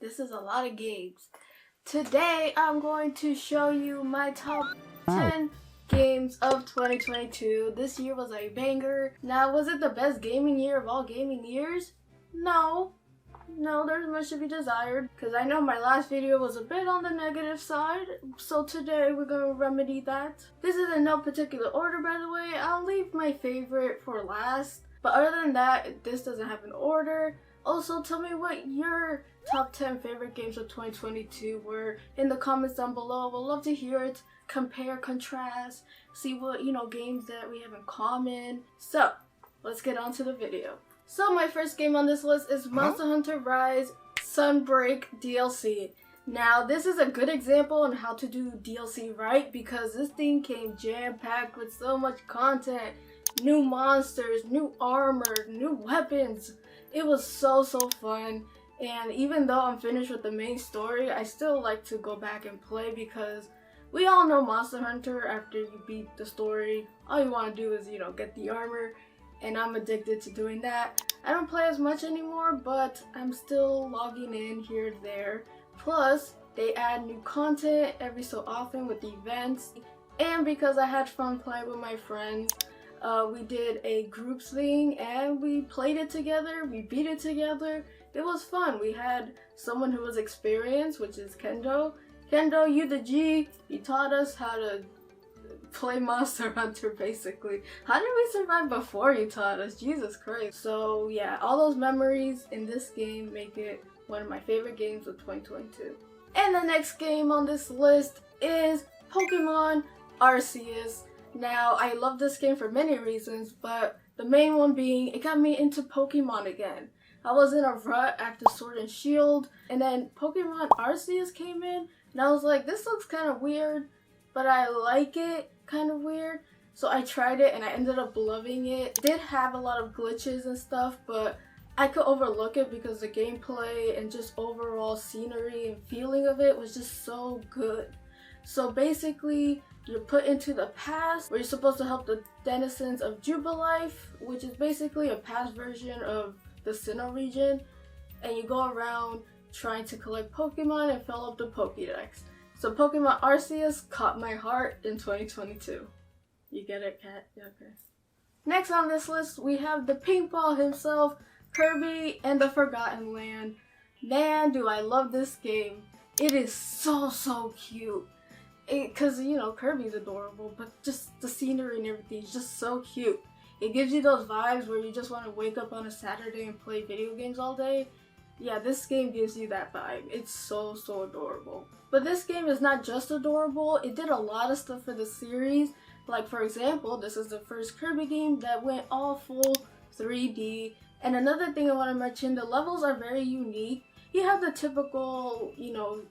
this is a lot of games. Today I'm going to show you my top 10 games of 2022. This year was a banger. Now, was it the best gaming year of all gaming years? No, there's much to be desired, because I know my last video was a bit on the negative side, so today we're going to remedy that. This is in no particular order, by the way. I'll leave my favorite for last, but other than that, this doesn't have an order. Also, tell me what your top 10 favorite games of 2022 were in the comments down below. I would love to hear it. Compare, contrast, see what, games that we have in common. So, let's get on to the video. So my first game on this list is Monster Hunter Rise Sunbreak DLC. Now, this is a good example on how to do DLC right, because this thing came jam-packed with so much content. New monsters, new armor, new weapons. It was so fun, and even though I'm finished with the main story, I still like to go back and play, because we all know Monster Hunter, after you beat the story, all you want to do is, get the armor, and I'm addicted to doing that. I don't play as much anymore, but I'm still logging in here and there. Plus, they add new content every so often with the events, and because I had fun playing with my friends, we did a groups thing and we played it together, we beat it together. It was fun. We had someone who was experienced, which is Kendo. Kendo, you the G, he taught us how to play Monster Hunter basically. How did we survive before you taught us? Jesus Christ. So yeah, all those memories in this game make it one of my favorite games of 2022. And the next game on this list is Pokemon Arceus. Now, I love this game for many reasons, but the main one being it got me into Pokemon again. I was in a rut after Sword and Shield, and then Pokemon Arceus came in, and I was like, this looks kind of weird, but I like it kind of weird. So I tried it, and I ended up loving it. It did have a lot of glitches and stuff, but I could overlook it because the gameplay and just overall scenery and feeling of it was just so good. So basically, you're put into the past where you're supposed to help the denizens of Jubilife, which is basically a past version of the Sinnoh region, and you go around trying to collect Pokemon and fill up the Pokédex. So Pokemon Arceus caught my heart in 2022. You get it, Cat? Yeah, okay. Next on this list, we have the pink ball himself, Kirby and the Forgotten Land. Man, do I love this game. It is so cute. Because, Kirby's adorable, but just the scenery and everything is just so cute. It gives you those vibes where you just want to wake up on a Saturday and play video games all day. Yeah, this game gives you that vibe. It's so adorable. But this game is not just adorable, it did a lot of stuff for the series. Like, for example, this is the first Kirby game that went all full 3D. And another thing I want to mention, the levels are very unique. You have the typical,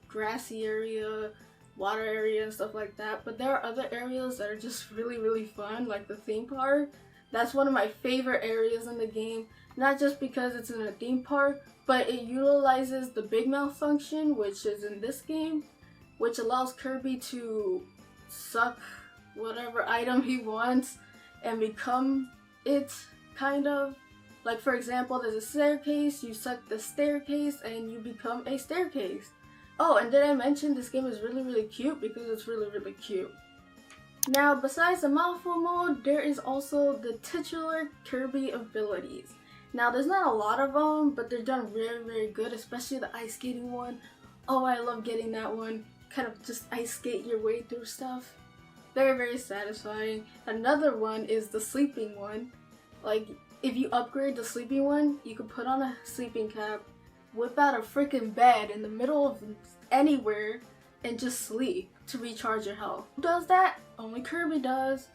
grassy area, water area and stuff like that, but there are other areas that are just really fun, like the theme park. That's one of my favorite areas in the game, not just because it's in a theme park, but it utilizes the Big Mouth function, which is in this game, which allows Kirby to suck whatever item he wants and become it, kind of. Like, for example, there's a staircase, you suck the staircase and you become a staircase. Oh, and did I mention this game is really cute, because it's really cute. Now, besides the mouthful mode, there is also the titular Kirby abilities. Now, there's not a lot of them, but they're done very good, especially the ice skating one. Oh, I love getting that one. Kind of just ice skate your way through stuff. Very satisfying. Another one is the sleeping one. Like, if you upgrade the sleeping one, you can put on a sleeping cap, whip out a freaking bed in the middle of anywhere, and just sleep to recharge your health. Who does that? Only Kirby does.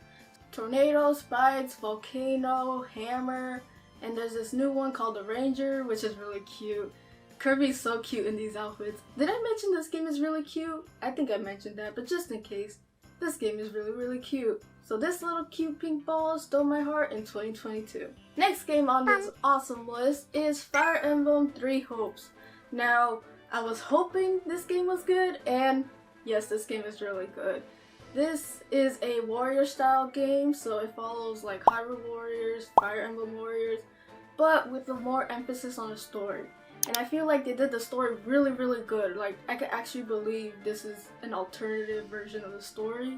Tornado, spikes, volcano, hammer, and there's this new one called the Ranger, which is really cute. Kirby's so cute in these outfits. Did I mention this game is really cute? I think I mentioned that, but just in case, this game is really cute. So this little cute pink ball stole my heart in 2022. Next game on this awesome list is Fire Emblem Three Hopes. Now, I was hoping this game was good, and yes, this game is really good. This is a warrior style game, so it follows like Hyrule Warriors, Fire Emblem Warriors, but with a more emphasis on the story. and I feel like they did the story really, really good. Like, I could actually believe this is an alternative version of the story,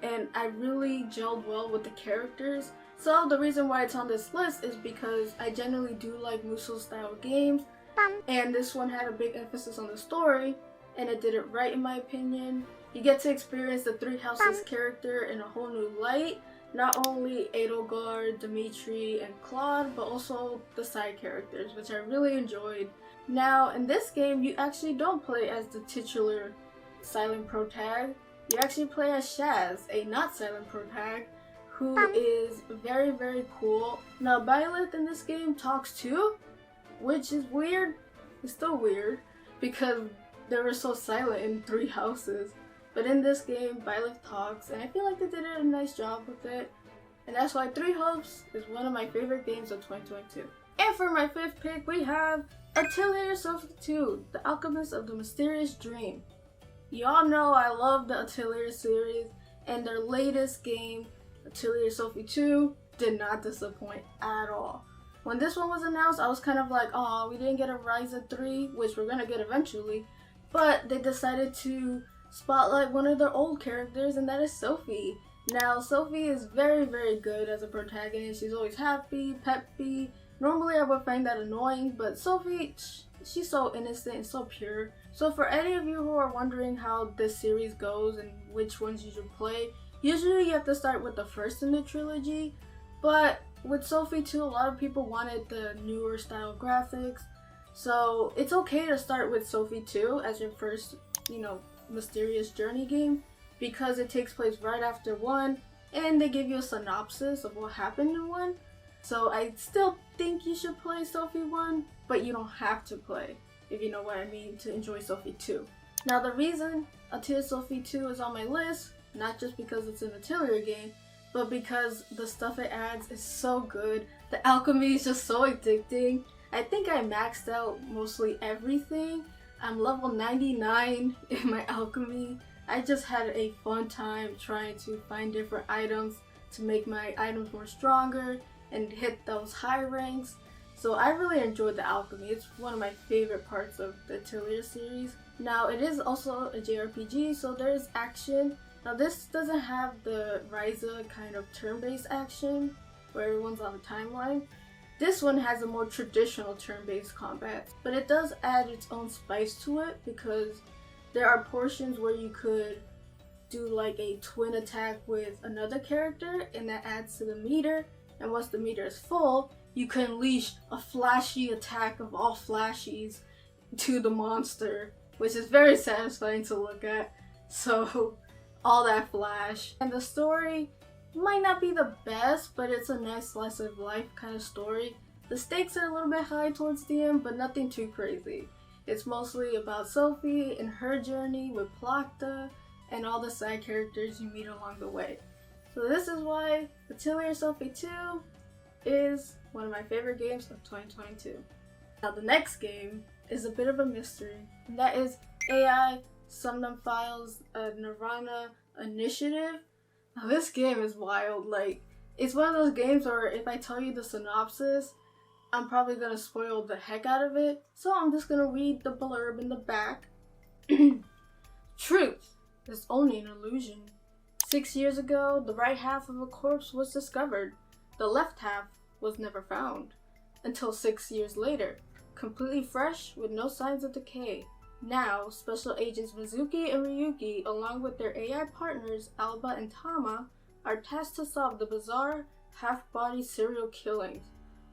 and I really gelled well with the characters. So the reason why it's on this list is because I generally do like Musou style games, and this one had a big emphasis on the story, and it did it right in my opinion. You get to experience the Three Houses character in a whole new light. Not only Edelgard, Dimitri, and Claude, but also the side characters, which I really enjoyed. Now, in this game, you actually don't play as the titular silent protag. You actually play as Shaz, a not silent protag, who is very, very cool. Now, Byleth in this game talks too, which is weird. It's still weird, because they were so silent in Three Houses. But in this game, Byleth talks, and I feel like they did a nice job with it. And that's why Three Hopes is one of my favorite games of 2022. And for my fifth pick, we have Atelier 2, The Alchemist of the Mysterious Dream. Y'all know I love the Atelier series, and their latest game, Atelier 2, did not disappoint at all. When this one was announced, I was kind of like, oh, we didn't get a Rise of 3, which we're gonna get eventually, but they decided to spotlight one of their old characters, and that is Sophie. Now, Sophie is very, very good as a protagonist. She's always happy, peppy. Normally I would find that annoying, but Sophie, she's so innocent and so pure. So for any of you who are wondering how this series goes and which ones you should play, usually you have to start with the first in the trilogy, but with Sophie 2, a lot of people wanted the newer style graphics, so it's okay to start with Sophie 2 as your first, mysterious journey game, because it takes place right after 1, and they give you a synopsis of what happened in 1. So I still think you should play Sophie 1, but you don't have to play, if you know what I mean, to enjoy Sophie 2. Now the reason Atelier Sophie 2 is on my list, not just because it's an Atelier game, but because the stuff it adds is so good. The alchemy is just so addicting. I think I maxed out mostly everything. I'm level 99 in my alchemy. I just had a fun time trying to find different items to make my items more stronger and hit those high ranks. So I really enjoyed the alchemy. It's one of my favorite parts of the Atelier series. Now it is also a JRPG, so there is action. Now this doesn't have the Ryza kind of turn-based action where everyone's on a timeline. This one has a more traditional turn-based combat, but it does add its own spice to it because there are portions where you could do like a twin attack with another character, and that adds to the meter, and once the meter is full, you can unleash a flashy attack of all flashies to the monster, which is very satisfying to look at. So all that flash. And the story might not be the best, but it's a nice slice of life kind of story. The stakes are a little bit high towards the end, but nothing too crazy. It's mostly about Sophie and her journey with Plachta and all the side characters you meet along the way. So this is why Atelier Sophie 2 is one of my favorite games of 2022. Now the next game is a bit of a mystery, and that is AI Sumnum Files Nirvana Initiative. Now this game is wild. Like, it's one of those games where if I tell you the synopsis, I'm probably gonna spoil the heck out of it. So I'm just gonna read the blurb in the back. Truth is only an illusion. 6 years ago, the right half of a corpse was discovered. The left half was never found. Until 6 years later, completely fresh with no signs of decay. Now, Special Agents Mizuki and Ryuki, along with their AI partners Alba and Tama, are tasked to solve the bizarre half-body serial killings,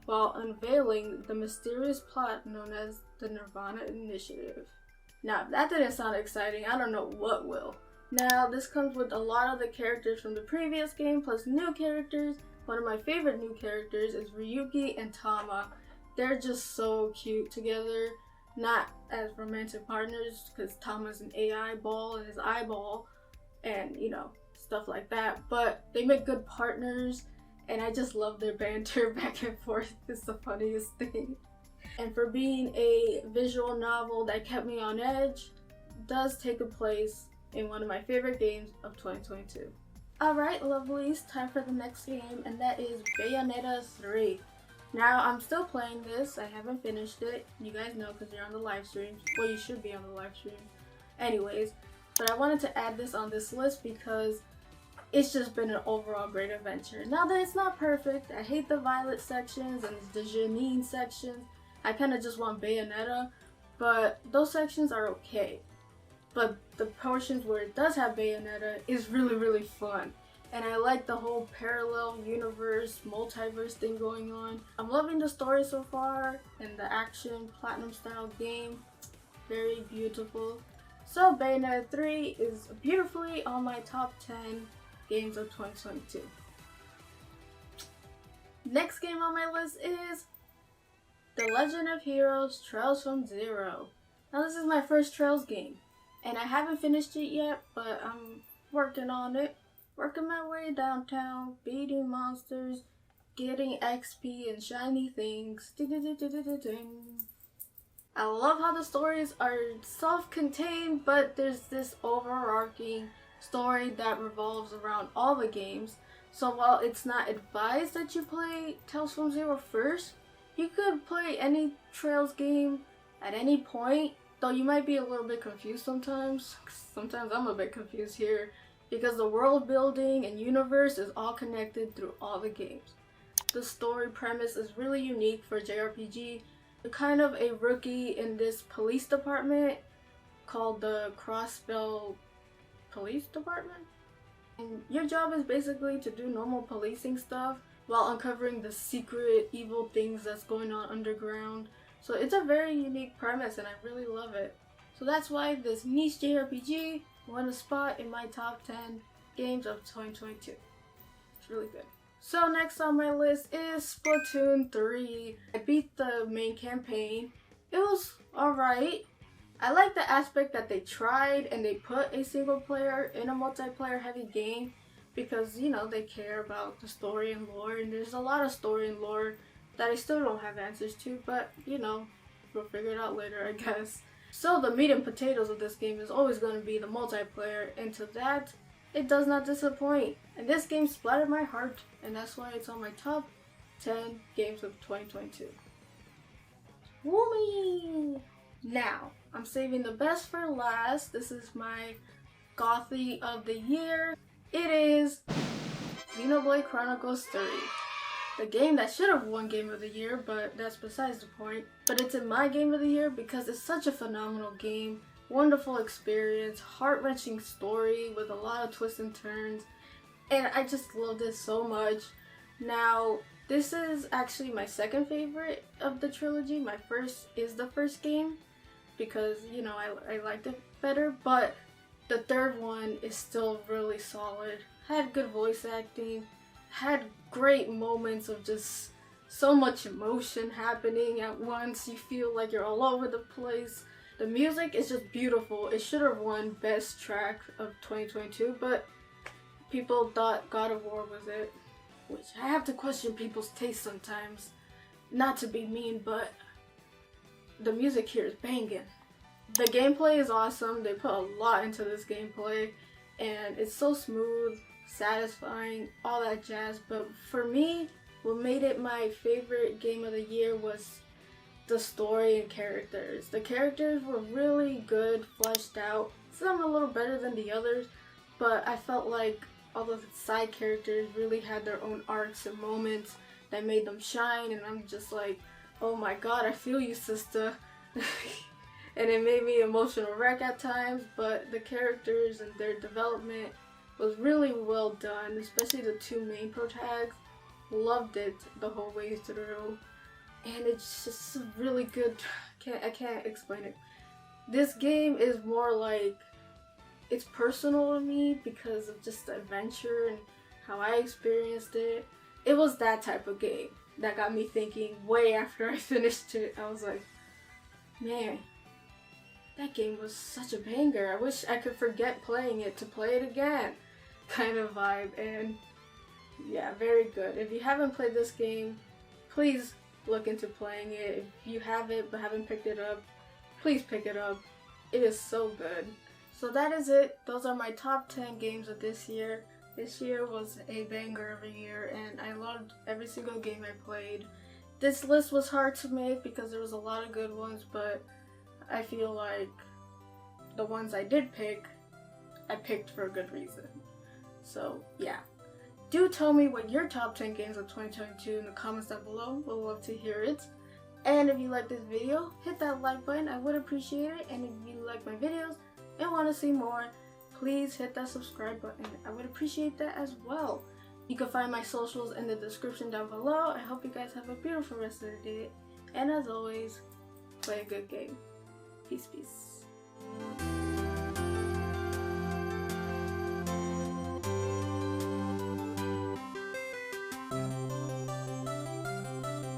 while unveiling the mysterious plot known as the Nirvana Initiative. Now, if that didn't sound exciting, I don't know what will. Now, this comes with a lot of the characters from the previous game, plus new characters. One of my favorite new characters is Ryuki and Tama. They're just so cute together. Not as romantic partners, because Tama's an AI ball in his eyeball, and stuff like that, but they make good partners, and I just love their banter back and forth. It's the funniest thing. And for being a visual novel that kept me on edge, does take a place in one of my favorite games of 2022. Alright, lovelies, time for the next game, and that is Bayonetta 3. Now, I'm still playing this. I haven't finished it. You guys know because you're on the live stream. Well, you should be on the live stream. Anyways, but I wanted to add this on this list because it's just been an overall great adventure. Now that it's not perfect, I hate the Violet sections and the Janine sections. I kind of just want Bayonetta, but those sections are okay. But the portions where it does have Bayonetta is really, really fun. And I like the whole parallel universe, multiverse thing going on. I'm loving the story so far and the action, platinum style game. Very beautiful. So Bayonetta 3 is beautifully on my top 10 games of 2022. Next game on my list is The Legend of Heroes Trails from Zero. Now this is my first Trails game. And I haven't finished it yet, but I'm working on it. Working my way downtown, beating monsters, getting XP and shiny things. I love how the stories are self-contained, but there's this overarching story that revolves around all the games. So while it's not advised that you play Tales from Zero first, you could play any Trails game at any point, though you might be a little bit confused sometimes. Sometimes I'm a bit confused here, because the world building and universe is all connected through all the games. The story premise is really unique for JRPG. You're kind of a rookie in this police department called the Crossbell Police Department. And your job is basically to do normal policing stuff while uncovering the secret evil things that's going on underground. So it's a very unique premise and I really love it. So that's why this niche JRPG won a spot in my top 10 games of 2022. It's really good. So next on my list is Splatoon 3. I beat the main campaign. It was alright. I like the aspect that they tried and they put a single player in a multiplayer heavy game because, you know, they care about the story and lore, and there's a lot of story and lore that I still don't have answers to, but, you know, we'll figure it out later, I guess. So the meat and potatoes of this game is always going to be the multiplayer, and to that, it does not disappoint. And this game splattered my heart, and that's why it's on my top 10 games of 2022. Woomy! Now, I'm saving the best for last. This is my GOTY of the year. It is Xenoblade Chronicles 3. The game that should have won Game of the Year, but that's besides the point. But it's in my Game of the Year because it's such a phenomenal game. Wonderful experience, heart-wrenching story with a lot of twists and turns. And I just love this so much. Now, this is actually my second favorite of the trilogy. My first is the first game because, you know, I liked it better. But the third one is still really solid. Had good voice acting. Had great moments of just so much emotion happening at once. You feel like you're all over the place. The music is just beautiful. It should have won Best Track of 2022, but people thought God of War was it. Which I have to question people's taste sometimes. Not to be mean, but the music here is banging. The gameplay is awesome. They put a lot into this gameplay, and it's so smooth, satisfying, all that jazz. But for me, what made it my favorite game of the year was the story and characters. The characters were really good, fleshed out. Some a little better than the others, but I felt like all the side characters really had their own arcs and moments that made them shine, and I'm just like, oh my god, I feel you, sister. And it made me emotional wreck at times, but the characters and their development was really well done, especially the two main protagonists. Loved it the whole way through, and it's just really good. I can't explain it. This game is more like, it's personal to me because of just the adventure and how I experienced it. It was that type of game that got me thinking way after I finished it. I was like, man, that game was such a banger. I wish I could forget playing it to play it again kind of vibe. And yeah, very good. If you haven't played this game, please look into playing it. If you have it but haven't picked it up, please pick it up. It is so good. So that is it. Those are my top 10 games of this year. This year was a banger of a year, and I loved every single game I played. This list was hard to make because there was a lot of good ones, but I feel like the ones I did pick, I picked for a good reason. So yeah. Do tell me what your top 10 games of 2022 in the comments down below. We'll love to hear it. And if you like this video, hit that like button. I would appreciate it. And if you like my videos and want to see more, please hit that subscribe button. I would appreciate that as well. You can find my socials in the description down below. I hope you guys have a beautiful rest of the day. And as always, play a good game. Peace, peace.